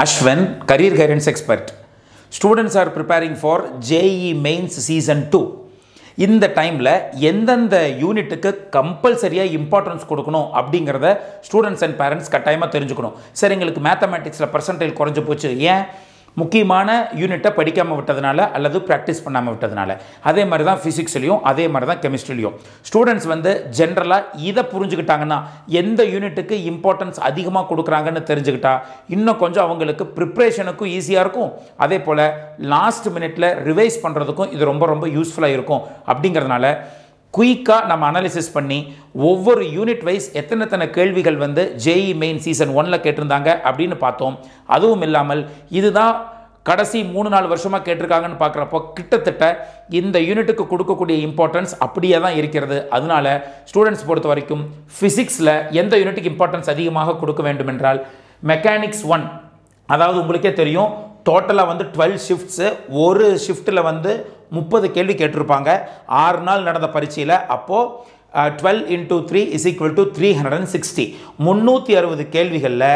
Ashwin, career guidance expert. Students are preparing for JEE mains season 2. இந்த டைமில் எந்தெந்த யூனிட்டுக்கு கம்பல்சரியாக இம்பார்ட்டன்ஸ் கொடுக்கணும் அப்படிங்கிறத ஸ்டூடெண்ட்ஸ் அண்ட் பேரண்ட்ஸ் கட்டாயமாக தெரிஞ்சுக்கணும். சார் எங்களுக்கு மேத்தமேட்டிக்ஸில் பர்சன்டேஜ் குறைஞ்சி போச்சு, ஏன்? முக்கியமான யூனிட்டை படிக்காமல் விட்டதுனால அல்லது ப்ராக்டிஸ் பண்ணாமல் விட்டதுனால. அதே மாதிரி தான் ஃபிசிக்ஸ்லையும் அதே மாதிரி தான் கெமிஸ்ட்ரிலையும். ஸ்டூடெண்ட்ஸ் வந்து ஜென்ரலாக இதை புரிஞ்சுக்கிட்டாங்கன்னா எந்த யூனிட்டுக்கு இம்பார்ட்டன்ஸ் அதிகமாக கொடுக்குறாங்கன்னு தெரிஞ்சுக்கிட்டா இன்னும் கொஞ்சம் அவங்களுக்கு ப்ரிப்ரேஷனுக்கும் ஈஸியாக இருக்கும். அதே போல் லாஸ்ட் மினிட்ல ரிவைஸ் பண்ணுறதுக்கும் இது ரொம்ப ரொம்ப யூஸ்ஃபுல்லாக இருக்கும். அப்படிங்கிறதுனால குயிக்காக நம்ம அனாலிசிஸ் பண்ணி ஒவ்வொரு யூனிட் வைஸ் எத்தனை கேள்விகள் வந்து JEE மெயின் சீசன் 1ல் கேட்டிருந்தாங்க அப்படின்னு பார்த்தோம். அதுவும் இல்லாமல் இதுதான் கடைசி 3-4 வருஷமாக கேட்டிருக்காங்கன்னு பார்க்குறப்போ கிட்டத்தட்ட இந்த யூனிட்டுக்கு கொடுக்கக்கூடிய இம்பார்ட்டன்ஸ் அப்படியே தான் இருக்கிறது. அதனால ஸ்டூடெண்ட்ஸ் பொறுத்த வரைக்கும் ஃபிசிக்ஸில் எந்த யூனிட்டுக்கு இம்பார்ட்டன்ஸ் அதிகமாக கொடுக்க வேண்டும் என்றால் மெக்கானிக்ஸ் 1, அதாவது உங்களுக்கே தெரியும் டோட்டலாக வந்து 12 ஷிஃப்ட்ஸு, ஒரு ஷிஃப்ட்டில் வந்து 30 கேள்வி கேட்டிருப்பாங்க 6 நாள் நடந்த பரீட்சையில். அப்போது 12 × 3 = 360. 360 கேள்விகளில்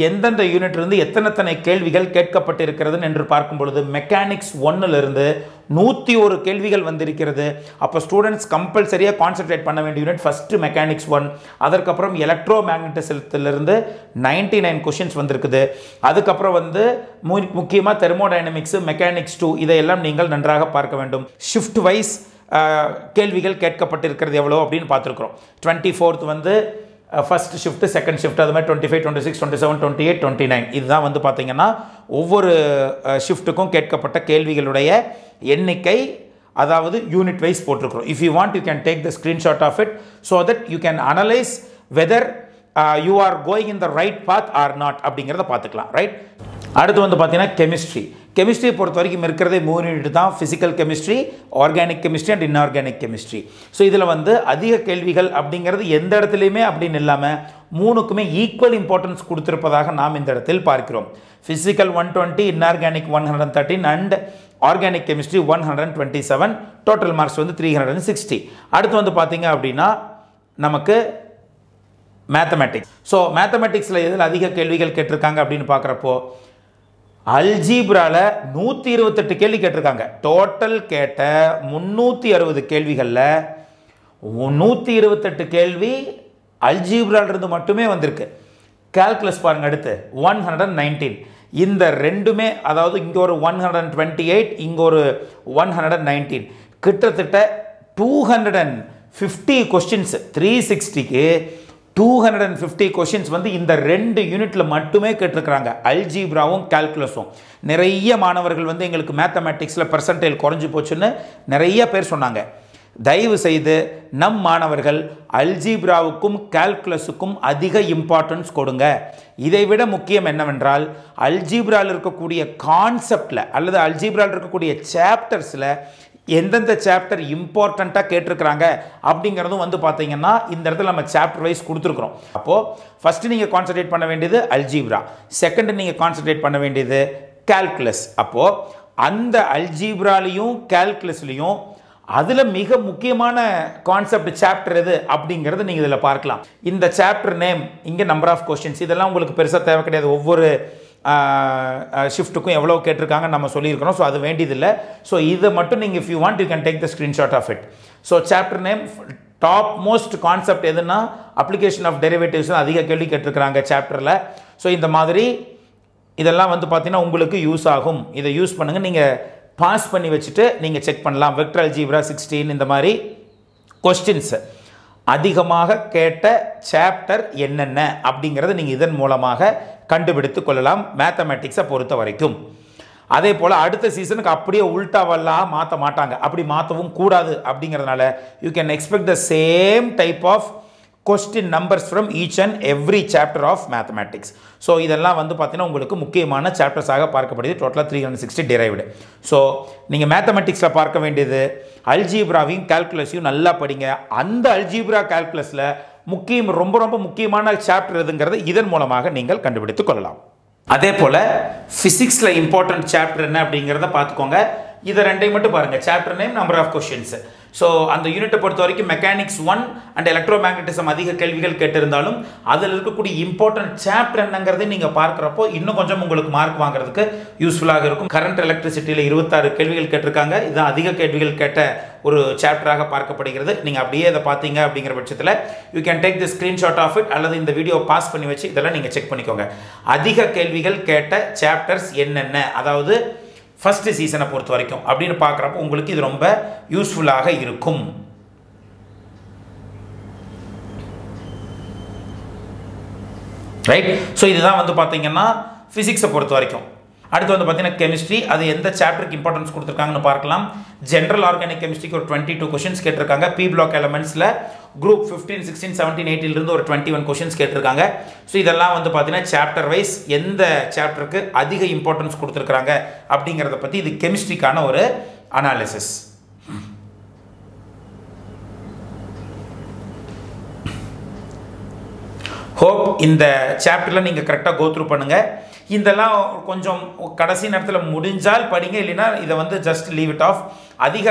எந்தெந்த யூனிட்லேருந்து எத்தனை கேள்விகள் கேட்கப்பட்டிருக்கிறதுன்னு என்று பார்க்கும் பொழுது மெக்கானிக்ஸ் 1லிருந்து 101 கேள்விகள் வந்திருக்கிறது. அப்போ ஸ்டூடெண்ட்ஸ் கம்பல்சரியாக கான்சென்ட்ரேட் பண்ண வேண்டிய யூனிட் ஃபஸ்ட்டு மெக்கானிக்ஸ் 1. அதற்கப்புறம் எலக்ட்ரோ மேக்னட்டிசத்திலிருந்து 99 கொஷின்ஸ் வந்திருக்குது. அதுக்கப்புறம் வந்து முக்கியமாக தெர்மோடைனமிக்ஸு, மெக்கானிக்ஸ் 2 இதையெல்லாம் நீங்கள் நன்றாக பார்க்க வேண்டும். ஷிஃப்ட் வைஸ் கேள்விகள் கேட்கப்பட்டிருக்கிறது எவ்வளோ அப்படின்னு பார்த்துருக்குறோம். 24th வந்து ஃபஸ்ட் ஷிஃப்ட், செகண்ட் ஷிஃப்ட், அது மாதிரி 25, 26, 27, 28, 29 இதுதான் வந்து பார்த்தீங்கன்னா ஒவ்வொரு ஷிஃப்ட்டுக்கும் கேட்கப்பட்ட கேள்விகளுடைய எண்ணிக்கை, அதாவது யூனிட் வைஸ் போட்டிருக்கிறோம். If you want you can take the screenshot of it so that you can analyse whether you are going in the right path or not அப்படிங்கிறத பார்த்துக்கலாம். ரைட், அடுத்து வந்து பார்த்தீங்கன்னா கெமிஸ்ட்ரியை பொறுத்த வரைக்கும் இருக்கிறதே 3 யூனிட் தான். Physical chemistry, organic chemistry and inorganic chemistry. So இதில் வந்து அதிக கேள்விகள் அப்படிங்கிறது எந்த இடத்துலையுமே அப்படின்னு இல்லாமல் 3க்குமே ஈக்குவல் இம்பார்ட்டன்ஸ் கொடுத்திருப்பதாக நாம் இந்த இடத்தில் பார்க்கிறோம். Physical 120, inorganic 113 and organic chemistry 127. Total marks வந்து 360. அடுத்து வந்து பார்த்தீங்க அப்படின்னா நமக்கு மேத்தமேட்டிக்ஸ். ஸோ மேத்தமேட்டிக்ஸில் எதில் அதிக கேள்விகள் கேட்டிருக்காங்க அப்படின்னு பார்க்குறப்போ அல்ஜீப்ராவில் 128 கேள்வி கேட்டிருக்காங்க. டோட்டல் கேட்ட 360 கேள்விகளில் 128 கேள்வி அல்ஜீப்ராலிருந்து மட்டுமே வந்திருக்கு. கால்குலஸ் பாருங்கள், அடுத்து 119. இந்த ரெண்டுமே, அதாவது இங்கே ஒரு 128, இங்கே ஒரு 119, கிட்டத்தட்ட 250 கொஸ்டின்ஸ். 360க்கு 250 கொஷின்ஸ் வந்து இந்த 2 யூனிட்டில் மட்டுமே கேட்டிருக்கிறாங்க, அல்ஜீப்ராவும் கால்குலஸும். நிறைய மாணவர்கள் வந்து எங்களுக்கு மேத்தமேட்டிக்ஸில் பர்சன்டேஜ் குறைஞ்சி போச்சுன்னு நிறைய பேர் சொன்னாங்க. தயவு செய்து நம் மாணவர்கள் அல்ஜீப்ராவுக்கும் கால்குலஸுக்கும் அதிக இம்பார்ட்டன்ஸ் கொடுங்க. இதை விட முக்கியம் என்னவென்றால் அல்ஜீப்ராவில் இருக்கக்கூடிய கான்செப்டில் அல்லது அல்ஜீப்ராவில் இருக்கக்கூடிய சாப்டர்ஸில் எந்தெந்த சாப்டர் இம்பார்ட்டண்ட்டாக கேட்டிருக்கிறாங்க அப்படிங்கிறதும் வந்து பார்த்தீங்கன்னா இந்த இடத்துல நம்ம சாப்டர் வைஸ் கொடுத்துருக்குறோம். அப்போது ஃபஸ்ட்டு நீங்கள் கான்சன்ட்ரேட் பண்ண வேண்டியது அல்ஜீப்ரா, செகண்ட் நீங்கள் கான்சன்ட்ரேட் பண்ண வேண்டியது கால்குலஸ். அப்போது அந்த அல்ஜீப்ராலையும் கால்குலஸ்லையும் அதில் மிக முக்கியமான கான்செப்ட் சாப்டர் எது அப்படிங்கிறது நீங்கள் இதில் பார்க்கலாம். இந்த சாப்டர் நேம், இங்கே நம்பர் ஆஃப் கொஸ்டின்ஸ், இதெல்லாம் உங்களுக்கு பெருசாக தேவை கிடையாது. ஒவ்வொரு ஷிஃப்ட்டுக்கும் எவ்வளோ கேட்டிருக்காங்க நம்ம சொல்லியிருக்கிறோம். ஸோ அது வேண்டியதில்லை. ஸோ இதை மட்டும் நீங்கள் if you want you can take the screenshot of it. So chapter name, top most concept எதுனா அப்ளிகேஷன் ஆஃப் டெரிவேட்டிவ்ஸ் அதிக கேள்வி கேட்டிருக்கிறாங்க சாப்டரில். ஸோ இந்த மாதிரி இதெல்லாம் வந்து பார்த்தீங்கன்னா உங்களுக்கு யூஸ் ஆகும். இதை யூஸ் பண்ணுங்கள். நீங்கள் பாஸ் பண்ணி வச்சுட்டு நீங்கள் செக் பண்ணலாம். வெக்டர் அல்ஜீப்ரா 16 இந்த மாதிரி கொஸ்டின்ஸ் அதிகமாக கேட்ட சாப்டர் என்னென்ன அப்படிங்கிறத நீங்கள் இதன் மூலமாக கண்டுபிடித்து கொள்ளலாம் மேத்தமேட்டிக்ஸை பொறுத்த வரைக்கும். அதே போல் அடுத்த சீசனுக்கு அப்படியே உல்டாவெல்லாம் மாற்ற மாட்டாங்க, அப்படி மாற்றவும் கூடாது. அப்படிங்கிறதுனால you can expect the same type of question numbers from each and every chapter of mathematics. So இதெல்லாம் வந்து பார்த்தீங்கன்னா உங்களுக்கு முக்கியமான சாப்டர்ஸாக பார்க்கப்படுது. டோட்டலாக 360 டிரைவ்டு. ஸோ நீங்கள் மேத்தமெட்டிக்ஸில் பார்க்க வேண்டியது அல்ஜீப்ராவையும் கால்குலஸையும் நல்லா படிங்க. அந்த அல்ஜீப்ரா கால்குலஸில் ரொம்ப ரொம்ப முக்கியமான சாப்டர் எதுங்கிறத இதன் மூலமாக நீங்கள் கண்டுபிடித்துக் கொள்ளலாம். அதே போல் ஃபிசிக்ஸில் இம்பார்ட்டன்ட் சாப்டர் என்ன அப்படிங்கிறத பார்த்துக்கோங்க. இதை ரெண்டையும் மட்டும் பாருங்கள். Chapter name, number of questions. So அந்த யூனிட்டை பொறுத்த வரைக்கும் மெக்கானிக்ஸ் 1 அண்ட் எலக்ட்ரோமேக்னட்டிசம் அதிக கேள்விகள் கேட்டிருந்தாலும் அதில் இருக்கக்கூடிய இம்பார்ட்டன்ட் சாப்டர் என்னங்கிறதை நீங்கள் பார்க்குறப்போ இன்னும் கொஞ்சம் உங்களுக்கு மார்க் வாங்குறதுக்கு யூஸ்ஃபுல்லாக இருக்கும். கரண்ட் எலக்ட்ரிசிட்டியில் 26 கேள்விகள் கேட்டிருக்காங்க. இதுதான் அதிக கேள்விகள் கேட்ட ஒரு சாப்டராக பார்க்கப்படுகிறது. நீங்கள் அப்படியே அதை பார்த்தீங்க அப்படிங்கிற பட்சத்தில் you can take the screenshot of it, அல்லது இந்த வீடியோ பாஸ் பண்ணி வச்சு இதெல்லாம் நீங்கள் செக் பண்ணிக்கோங்க. அதிக கேள்விகள் கேட்ட சாப்டர்ஸ் என்னென்ன, அதாவது ஃபர்ஸ்ட் சீசனை பொறுத்த வரைக்கும் அப்படின்னு பார்க்குறப்போ உங்களுக்கு இது ரொம்ப யூஸ்ஃபுல்லாக இருக்கும். ரைட். ஸோ இதுதான் வந்து பார்த்தீங்கன்னா ஃபிசிக்ஸை பொறுத்த வரைக்கும். அடுத்து வந்து பார்த்தீங்கன்னா கெமிஸ்ட்ரி, அது எந்த சாப்டருக்கு இம்பார்ட்டன்ஸ் கொடுத்துருக்காங்கன்னு பார்க்கலாம். ஜென்ரல் ஆர்கானிக் கெமிஸ்ட்ரிக்கு ஒரு 22 கொஷின்ஸ் கேட்டிருக்காங்க. பி பிளாக் எலமெண்ட்ஸில் குரூப் 15, 16, 17, 18 ஒரு 21 கொஷின்ஸ் கேட்டிருக்காங்க. ஸோ இதெல்லாம் வந்து பார்த்தீங்கன்னா சாப்டர் வைஸ் எந்த சாப்டருக்கு அதிக இம்பார்ட்டன்ஸ் கொடுத்துருக்காங்க அப்படிங்கிறத பற்றி இது கெமிஸ்ட்ரிக்கான ஒரு அனாலிசிஸ். ஹோப் இந்த சாப்டரில் நீங்கள் கரெக்டாக கோ த்ரூ பண்ணுங்கள். இதெல்லாம் கொஞ்சம் கடைசி நேரத்தில் முடிஞ்சால் படிங்க, இல்லைன்னா இதை வந்து ஜஸ்ட் லீவ் இட் ஆஃப். அதிக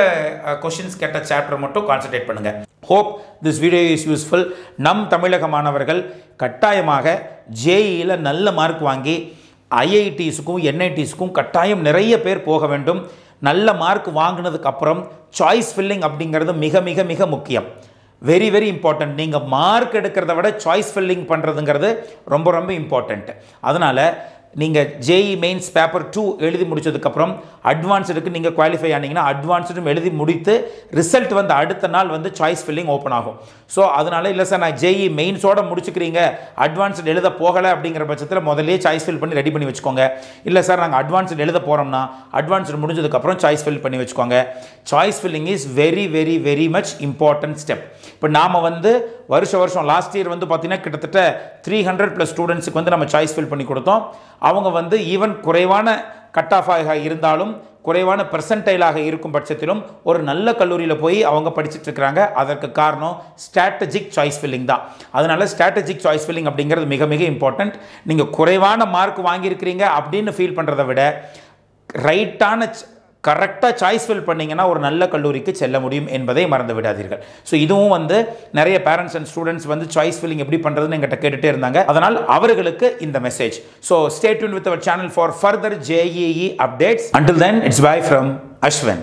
கொஷின்ஸ் கேட்ட சாப்டர் மட்டும் கான்சன்ட்ரேட் பண்ணுங்கள். Hope this video is useful. நம் தமிழக மாணவர்கள் கட்டாயமாக ஜேஇயில் நல்ல மார்க் வாங்கி ஐஐடிஸுக்கும் என்ஐடிஸுக்கும் கட்டாயம் நிறைய பேர் போக வேண்டும். நல்ல மார்க் வாங்கினதுக்கு அப்புறம் சாய்ஸ் ஃபில்லிங் அப்படிங்கிறது மிக மிக மிக முக்கியம். Very very important. நீங்கள் மார்க் எடுக்கிறத விட சாய்ஸ் ஃபில்லிங் பண்ணுறதுங்கிறது ரொம்ப ரொம்ப இம்பார்ட்டண்ட். அதனால் நீங்கள் ஜேஇ மெயின்ஸ் பேப்பர் 2 எழுதி முடிச்சதுக்கப்புறம் அட்வான்ஸ்டுக்கு நீங்கள் குவாலிஃபை ஆனீங்கன்னா அட்வான்ஸ்டும் எழுதி முடித்து ரிசல்ட் வந்து அடுத்த நாள் வந்து சாய்ஸ் ஃபில்லிங் ஓப்பன் ஆகும். ஸோ அதனால் இல்லை சார் நான் ஜேஇ மெயின்ஸோடு முடிச்சுக்கிறீங்க, அட்வான்ஸ்டு எழுத போகலை அப்படிங்கிற பட்சத்தில் முதலே சாய்ஸ் ஃபில் பண்ணி ரெடி பண்ணி வச்சுக்கோங்க. இல்லை சார் நாங்கள் அட்வான்ஸ்டு எழுத போகிறோம்னா அட்வான்ஸ்டு முடிஞ்சதுக்கப்புறம் சாய்ஸ் ஃபில் பண்ணி வச்சுக்கோங்க. Choice filling is very very very much important step. இப்போ நாம் வந்து வருஷம் லாஸ்ட் இயர் வந்து பார்த்தீங்கன்னா கிட்டத்தட்ட 300+ ஸ்டூடெண்ட்ஸுக்கு வந்து நம்ம சாய்ஸ் ஃபில் பண்ணி கொடுத்தோம். அவங்க வந்து ஈவன் குறைவான கட் ஆஃபாக இருந்தாலும் குறைவான பெர்சன்டைலாக இருக்கும் பட்சத்திலும் ஒரு நல்ல கல்லூரியில் போய் அவங்க படிச்சுட்டு இருக்கிறாங்க. அதற்கு காரணம் ஸ்ட்ராட்டஜிக் சாய்ஸ் ஃபில்லிங் தான். அதனால் ஸ்ட்ராட்டஜிக் சாய்ஸ் ஃபில்லிங் அப்படிங்கிறது மிக மிக இம்பார்ட்டன்ட். நீங்கள் குறைவான மார்க் வாங்கியிருக்கிறீங்க அப்படின்னு ஃபீல் பண்ணுறதை விட ரைட்டான கரெக்டாக சாய்ஸ் ஃபில் பண்ணிங்கன்னா ஒரு நல்ல கல்லூரிக்கு செல்ல முடியும் என்பதை மறந்து விடாதீர்கள். ஸோ இதுவும் வந்து நிறைய பேரண்ட்ஸ் அண்ட் ஸ்டூடெண்ட்ஸ் வந்து சாய்ஸ் ஃபில்லிங் எப்படி பண்ணுறதுன்னு எங்கிட்ட கேட்டுகிட்டே இருந்தாங்க. அதனால் அவர்களுக்கு இந்த message. So stay tuned with our channel for further JEE updates. Until then, it's bye from Ashwin.